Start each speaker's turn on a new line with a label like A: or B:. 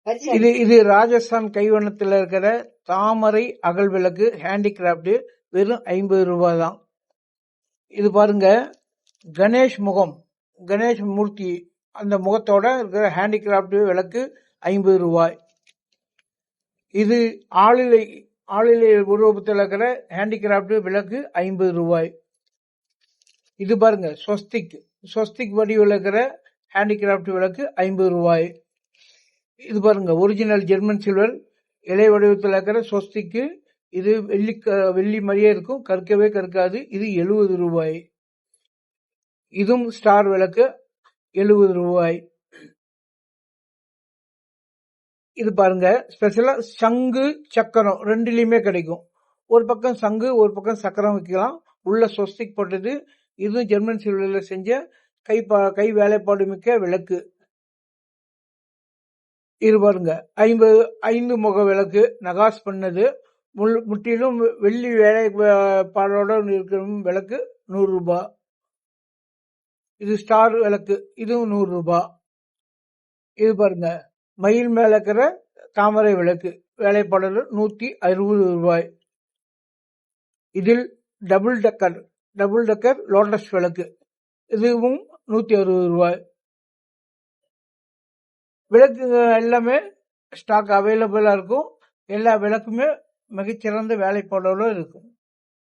A: இது இது ராஜஸ்தான் கைவண்ணத்துல இருக்கிற தாமரை அகல் விளக்கு ஹேண்டிகிராப்ட், வெறும் 50 ரூபாய் தான். இது பாருங்க, கணேஷ் முகம், கணேஷ் மூர்த்தி அந்த முகத்தோட இருக்கிற ஹேண்டிகிராப்ட் விளக்கு 50 ரூபாய். இது ஆளிலை உருவத்தில் இருக்கிற ஹேண்டிகிராப்ட் விளக்கு 50 ரூபாய். இது பாருங்க, ஸ்வஸ்திக் வடிவில் இருக்கிற ஹேண்டிகிராப்ட் விளக்கு 50 ரூபாய். இது பாருங்க, ஒரிஜினல் ஜெர்மன் சில்வர் இலை வடிவத்தில் இருக்கிற ஸ்வஸ்திக்கு. இது வெள்ளி மாதிரியே இருக்கும், கற்கவே கற்காது. இது 70 ரூபாய். இதுவும் ஸ்டார் விளக்கு 70 ரூபாய். இது பாருங்க, ஸ்பெஷலா சங்கு சக்கரம் ரெண்டுலயுமே கிடைக்கும். ஒரு பக்கம் சங்கு, ஒரு பக்கம் சக்கரம் வைக்கலாம். உள்ள ஸ்வஸ்திக் போட்டது. இதுவும் ஜெர்மன் சில்வர்ல செஞ்ச கை வேலைப்பாடு மிக்க விளக்கு. இது பாருங்க, 5 முக விளக்கு நகாஸ் பண்ணது, முற்றிலும் வெள்ளி வேலைப்பாடோட இருக்கிற விளக்கு 100 ரூபாய். இது ஸ்டார் விளக்கு, இதுவும் 100 ரூபாய். இது பாருங்க, மயில் மேல இருக்கிற தாமரை விளக்கு வேலைப்பாடு 160 ரூபாய். இதில் டபுள் டெக்கர் லோட்டஸ் விளக்கு, இதுவும் 160 ரூபாய். விளக்கு எல்லாமே ஸ்டாக் அவைலபிளா இருக்கும். எல்லா விளக்குமே மிகச்சிறந்த வேலைப்பாடோட இருக்கும்.